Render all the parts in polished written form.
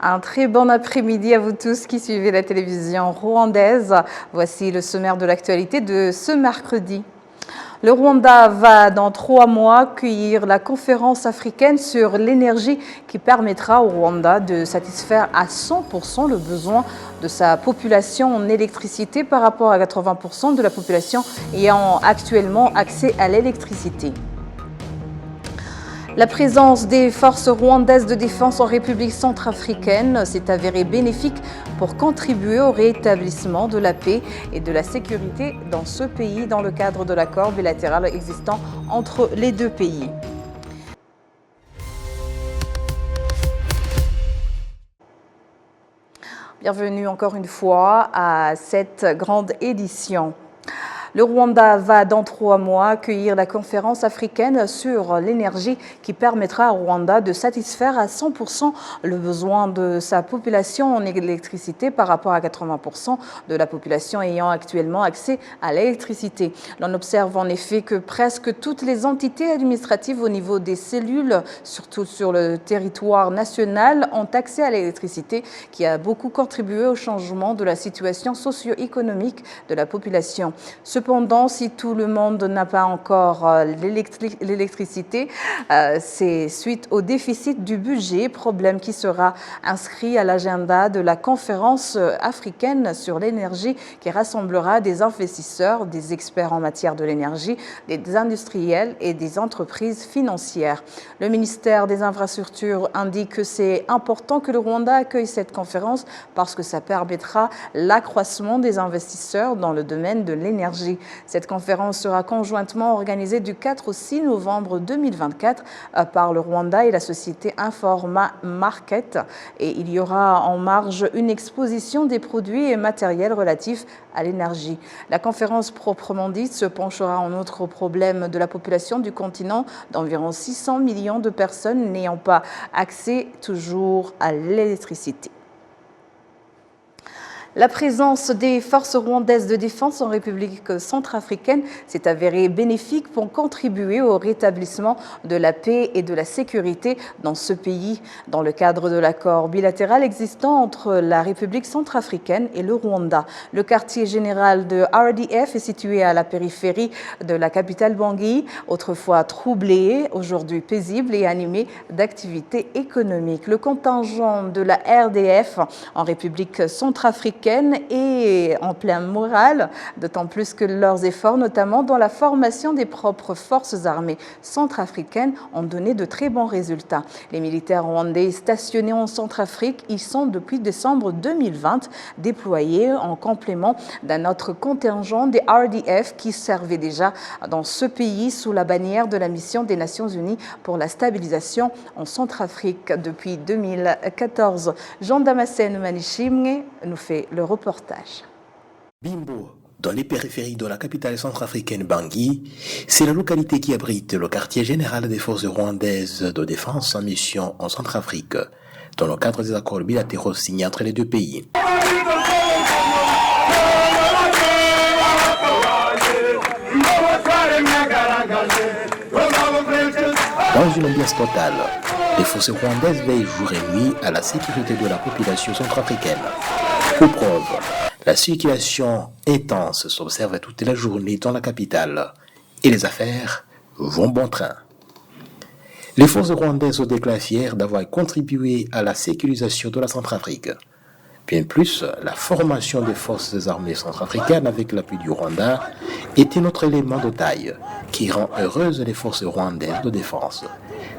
Un très bon après-midi à vous tous qui suivez la télévision rwandaise. Voici le sommaire de l'actualité de ce mercredi. Le Rwanda va dans 3 mois accueillir la conférence africaine sur l'énergie qui permettra au Rwanda de satisfaire à 100% le besoin de sa population en électricité par rapport à 80% de la population ayant actuellement accès à l'électricité. La présence des forces rwandaises de défense en République centrafricaine s'est avérée bénéfique pour contribuer au rétablissement de la paix et de la sécurité dans ce pays dans le cadre de l'accord bilatéral existant entre les deux pays. Bienvenue encore une fois à cette grande édition. Le Rwanda va dans 3 mois accueillir la conférence africaine sur l'énergie qui permettra au Rwanda de satisfaire à 100% le besoin de sa population en électricité par rapport à 80% de la population ayant actuellement accès à l'électricité. L'on observe en effet que presque toutes les entités administratives au niveau des cellules, surtout sur le territoire national, ont accès à l'électricité qui a beaucoup contribué au changement de la situation socio-économique de la population. Cependant, si tout le monde n'a pas encore l'électricité, c'est suite au déficit du budget, problème qui sera inscrit à l'agenda de la conférence africaine sur l'énergie qui rassemblera des investisseurs, des experts en matière de l'énergie, des industriels et des entreprises financières. Le ministère des Infrastructures indique que c'est important que le Rwanda accueille cette conférence parce que ça permettra l'accroissement des investisseurs dans le domaine de l'énergie. Cette conférence sera conjointement organisée du 4 au 6 novembre 2024 par le Rwanda et la société Informa Market. Et il y aura en marge une exposition des produits et matériels relatifs à l'énergie. La conférence proprement dite se penchera en outre au problème de la population du continent d'environ 600 millions de personnes n'ayant pas accès toujours à l'électricité. La présence des forces rwandaises de défense en République centrafricaine s'est avérée bénéfique pour contribuer au rétablissement de la paix et de la sécurité dans ce pays, dans le cadre de l'accord bilatéral existant entre la République centrafricaine et le Rwanda. Le quartier général de RDF est situé à la périphérie de la capitale Bangui, autrefois troublée, aujourd'hui paisible et animée d'activités économiques. Le contingent de la RDF en République centrafricaine et en plein moral, d'autant plus que leurs efforts, notamment dans la formation des propres forces armées centrafricaines, ont donné de très bons résultats. Les militaires rwandais stationnés en Centrafrique y sont depuis décembre 2020 déployés en complément d'un autre contingent des RDF qui servait déjà dans ce pays sous la bannière de la mission des Nations Unies pour la stabilisation en Centrafrique depuis 2014. Jean Damascène Manishimwe nous fait le reportage. Bimbo, dans les périphéries de la capitale centrafricaine Bangui, c'est la localité qui abrite le quartier général des forces rwandaises de défense en mission en Centrafrique, dans le cadre des accords bilatéraux signés entre les deux pays. Dans une ambiance totale, les forces rwandaises veillent jour et nuit à la sécurité de la population centrafricaine. Pour preuve, la circulation intense s'observe toute la journée dans la capitale et les affaires vont bon train. Les forces rwandaises ont déclaré fières d'avoir contribué à la sécurisation de la Centrafrique. Bien plus, la formation des forces armées centrafricaines avec l'appui du Rwanda est un autre élément de taille qui rend heureuses les forces rwandaises de défense.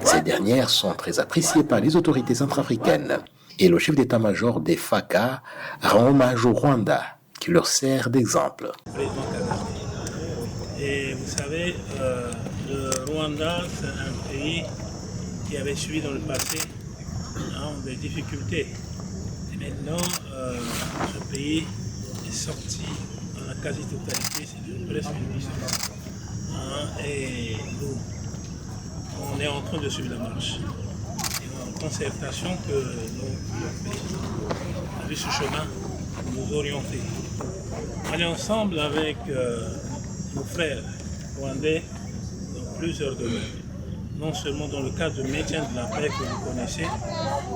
Ces dernières sont très appréciées par les autorités centrafricaines et le chef d'état-major des FACA rend hommage au Rwanda qui leur sert d'exemple. Et vous savez, le Rwanda, c'est un pays qui avait subi dans le passé des difficultés. Et maintenant, ce pays est sorti dans la quasi-totalité, c'est presque une licence. Et nous, on est en train de suivre la marche. Et en concertation que nous avons vu ce chemin nous orienter. Aller ensemble avec nos frères rwandais dans plusieurs domaines. non seulement dans le cadre de maintien de la paix que vous connaissez,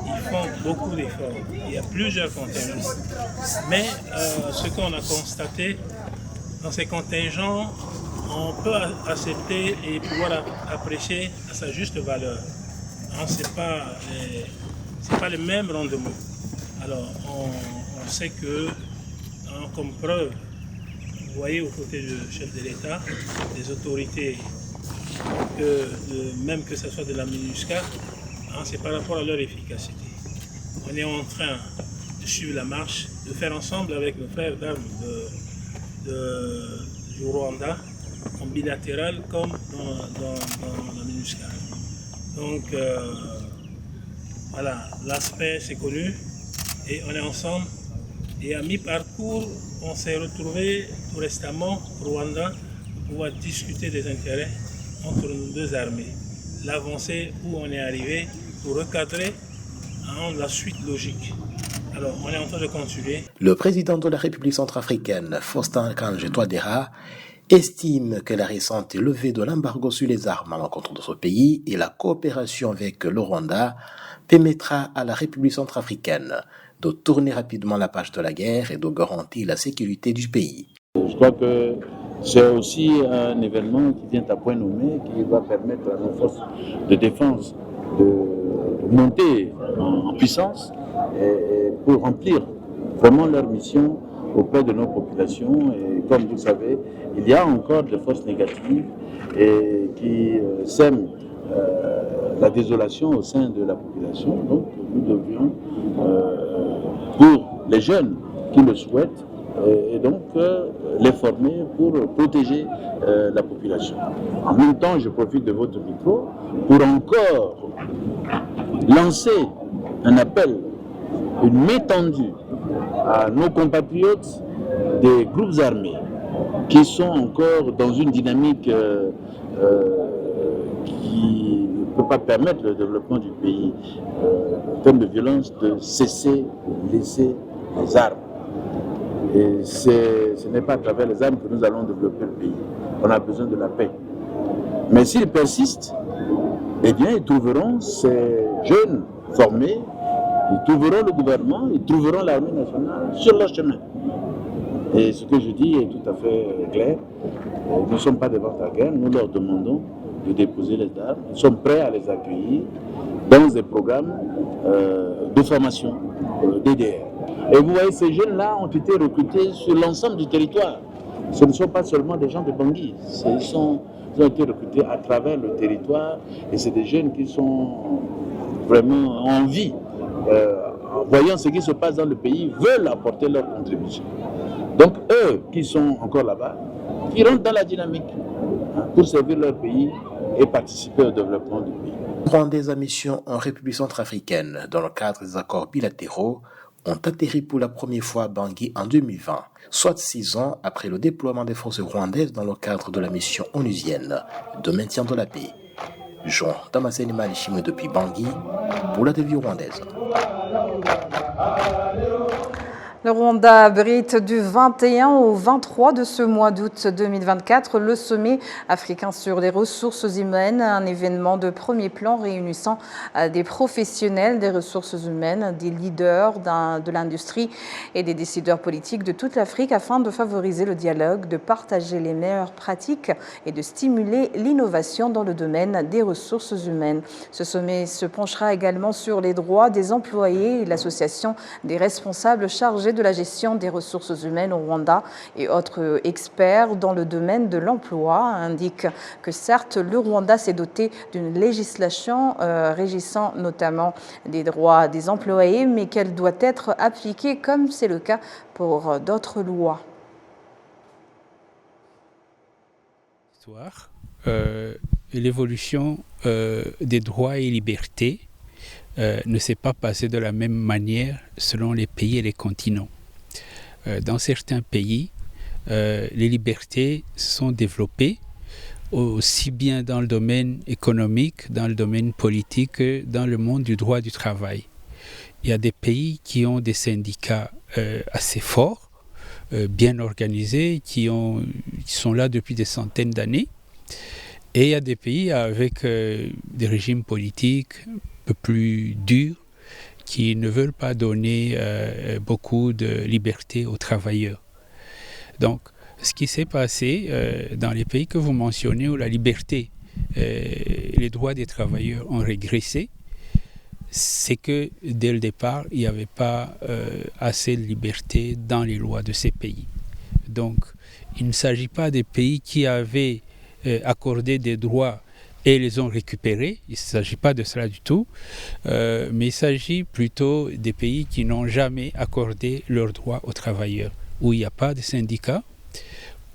ils font beaucoup d'efforts. Il y a plusieurs contingents. Mais ce qu'on a constaté, dans ces contingents, on peut accepter et pouvoir apprécier à sa juste valeur. Ce n'est pas le même rendement. Alors, on sait que, comme preuve, vous voyez aux côtés du chef de l'État, des autorités, même que ce soit de la MINUSCA, c'est par rapport à leur efficacité. On est en train de suivre la marche, de faire ensemble avec nos frères d'armes du Rwanda, en bilatéral comme dans la MINUSCA. Donc voilà, l'aspect c'est connu et on est ensemble. Et à mi-parcours, on s'est retrouvé tout récemment au Rwanda pour pouvoir discuter des intérêts entre nos deux armées. L'avancée où on est arrivé pour recadrer la suite logique. Alors, on est en train de continuer. Le président de la République centrafricaine, Faustin Archange Touadéra, estime que la récente levée de l'embargo sur les armes à l'encontre de ce pays et la coopération avec le Rwanda permettra à la République centrafricaine de tourner rapidement la page de la guerre et de garantir la sécurité du pays. Je crois que c'est aussi un événement qui vient à point nommé, qui va permettre à nos forces de défense de monter en puissance et pour remplir vraiment leur mission auprès de nos populations. Et comme vous le savez, il y a encore des forces négatives et qui sèment la désolation au sein de la population. Donc nous devions, pour les jeunes qui le souhaitent, et donc les former pour protéger la population. En même temps, je profite de votre micro pour encore lancer un appel, une main tendue à nos compatriotes des groupes armés qui sont encore dans une dynamique qui ne peut pas permettre le développement du pays en termes de violence, de cesser, de laisser les armes. Et ce n'est pas à travers les armes que nous allons développer le pays. On a besoin de la paix. Mais s'ils persistent, eh bien, ils trouveront ces jeunes formés, ils trouveront le gouvernement, ils trouveront l'armée nationale sur leur chemin. Et ce que je dis est tout à fait clair. Nous ne sommes pas devant la guerre, nous leur demandons de déposer les armes. Nous sommes prêts à les accueillir dans des programmes de formation, DDR. Et vous voyez, ces jeunes-là ont été recrutés sur l'ensemble du territoire. Ce ne sont pas seulement des gens de Bangui, ils ont été recrutés à travers le territoire et c'est des jeunes qui sont vraiment en vie, en voyant ce qui se passe dans le pays, veulent apporter leur contribution. Donc eux qui sont encore là-bas, qui rentrent dans la dynamique pour servir leur pays et participer au développement du pays. Rwandais à mission en République centrafricaine dans le cadre des accords bilatéraux ont atterri pour la première fois à Bangui en 2020, soit 6 ans après le déploiement des forces rwandaises dans le cadre de la mission onusienne de maintien de la paix. Jean Damascene Malishimwe depuis Bangui pour la TV rwandaise. Le Rwanda abrite du 21 au 23 de ce mois d'août 2024 le sommet africain sur les ressources humaines, un événement de premier plan réunissant des professionnels des ressources humaines, des leaders de l'industrie et des décideurs politiques de toute l'Afrique afin de favoriser le dialogue, de partager les meilleures pratiques et de stimuler l'innovation dans le domaine des ressources humaines. Ce sommet se penchera également sur les droits des employés et l'association des responsables chargés de la gestion des ressources humaines au Rwanda et autres experts dans le domaine de l'emploi indiquent que certes le Rwanda s'est doté d'une législation régissant notamment des droits des employés, mais qu'elle doit être appliquée comme c'est le cas pour d'autres lois. L'évolution des droits et libertés ne s'est pas passé de la même manière selon les pays et les continents. Dans certains pays, les libertés se sont développées aussi bien dans le domaine économique, dans le domaine politique que dans le monde du droit du travail. Il y a des pays qui ont des syndicats assez forts, bien organisés, qui sont là depuis des centaines d'années. Et il y a des pays avec des régimes politiques un peu plus durs qui ne veulent pas donner beaucoup de liberté aux travailleurs. Donc, ce qui s'est passé dans les pays que vous mentionnez où la liberté, les droits des travailleurs ont régressé, c'est que dès le départ, il n'y avait pas assez de liberté dans les lois de ces pays. Donc, il ne s'agit pas des pays qui avaient accordé des droits et les ont récupérés. Il ne s'agit pas de cela du tout, mais il s'agit plutôt des pays qui n'ont jamais accordé leurs droits aux travailleurs, où il n'y a pas de syndicats,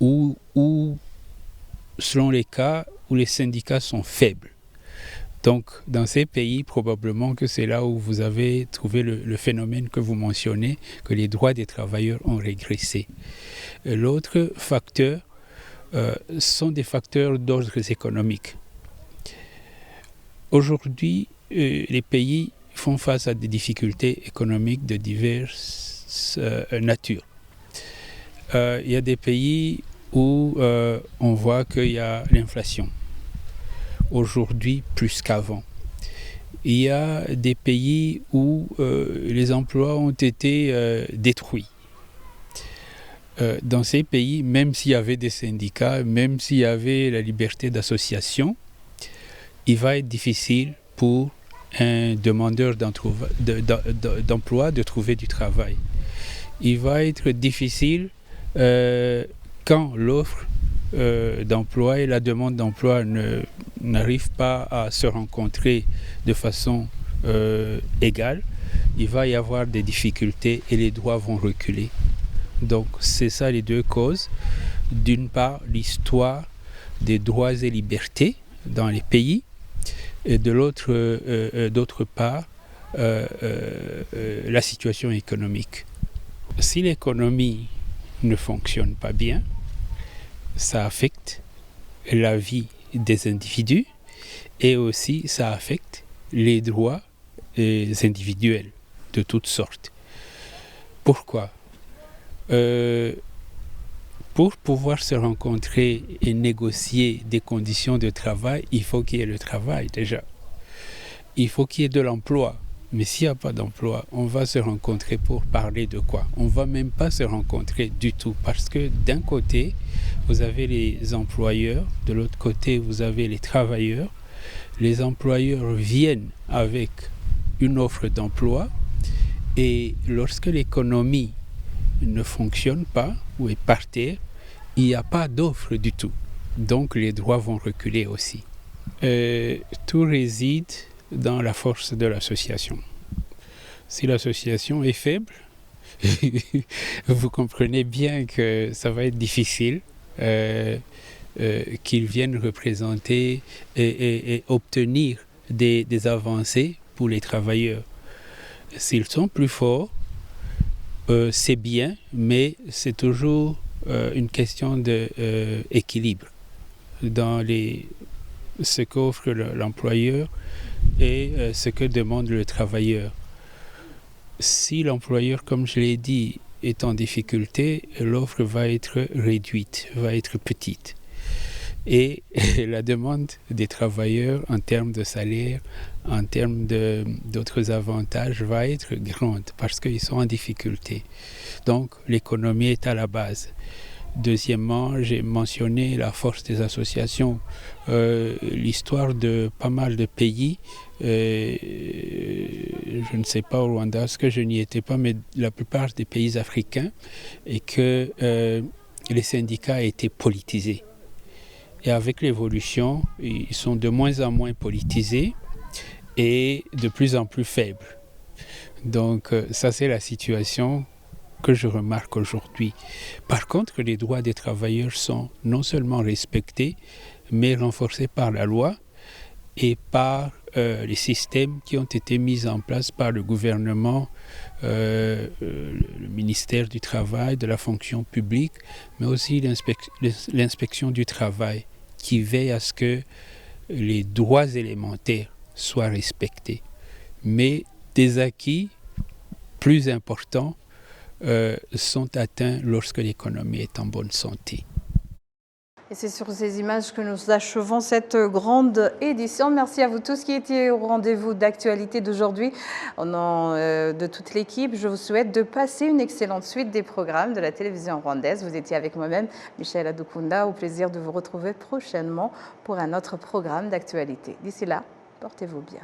ou selon les cas, où les syndicats sont faibles. Donc, dans ces pays, probablement que c'est là où vous avez trouvé le phénomène que vous mentionnez, que les droits des travailleurs ont régressé. L'autre facteur sont des facteurs d'ordre économique. Aujourd'hui, les pays font face à des difficultés économiques de diverses natures. Il y a des pays où on voit qu'il y a l'inflation. Aujourd'hui, plus qu'avant. Il y a des pays où les emplois ont été détruits. Dans ces pays, même s'il y avait des syndicats, même s'il y avait la liberté d'association, il va être difficile pour un demandeur d'emploi de trouver du travail. Il va être difficile quand l'offre d'emploi et la demande d'emploi n'arrivent pas à se rencontrer de façon égale. Il va y avoir des difficultés et les droits vont reculer. Donc c'est ça les deux causes. D'une part, l'histoire des droits et libertés dans les pays, et d'autre part, la situation économique. Si l'économie ne fonctionne pas bien, ça affecte la vie des individus et aussi ça affecte les droits individuels de toutes sortes. Pourquoi ? Pour pouvoir se rencontrer et négocier des conditions de travail, il faut qu'il y ait le travail déjà. Il faut qu'il y ait de l'emploi. Mais s'il n'y a pas d'emploi, on va se rencontrer pour parler de quoi ? On ne va même pas se rencontrer du tout parce que d'un côté, vous avez les employeurs, de l'autre côté, vous avez les travailleurs. Les employeurs viennent avec une offre d'emploi et lorsque l'économie ne fonctionne pas ou est par terre, il n'y a pas d'offre du tout. Donc les droits vont reculer aussi. Tout réside dans la force de l'association. Si l'association est faible, vous comprenez bien que ça va être difficile qu'ils viennent représenter et obtenir des avancées pour les travailleurs. S'ils sont plus forts, c'est bien, mais c'est toujours une question d'équilibre dans ce qu'offre l'employeur et ce que demande le travailleur. Si l'employeur, comme je l'ai dit, est en difficulté, l'offre va être réduite, va être petite. Et la demande des travailleurs en termes de salaire, en termes d'autres avantages, va être grande parce qu'ils sont en difficulté. Donc l'économie est à la base. Deuxièmement, j'ai mentionné la force des associations. L'histoire de pas mal de pays, je ne sais pas au Rwanda, parce que je n'y étais pas, mais la plupart des pays africains, et que les syndicats étaient politisés. Et avec l'évolution, ils sont de moins en moins politisés et de plus en plus faibles. Donc ça, c'est la situation que je remarque aujourd'hui. Par contre, les droits des travailleurs sont non seulement respectés, mais renforcés par la loi et par les systèmes qui ont été mis en place par le gouvernement, le ministère du Travail, de la fonction publique, mais aussi l'inspection du travail, qui veille à ce que les droits élémentaires soient respectés. Mais des acquis plus importants sont atteints lorsque l'économie est en bonne santé. Et c'est sur ces images que nous achevons cette grande édition. Merci à vous tous qui étiez au rendez-vous d'actualité d'aujourd'hui. Au nom de toute l'équipe, je vous souhaite de passer une excellente suite des programmes de la télévision rwandaise. Vous étiez avec moi-même, Michel Adukunda. Au plaisir de vous retrouver prochainement pour un autre programme d'actualité. D'ici là, portez-vous bien.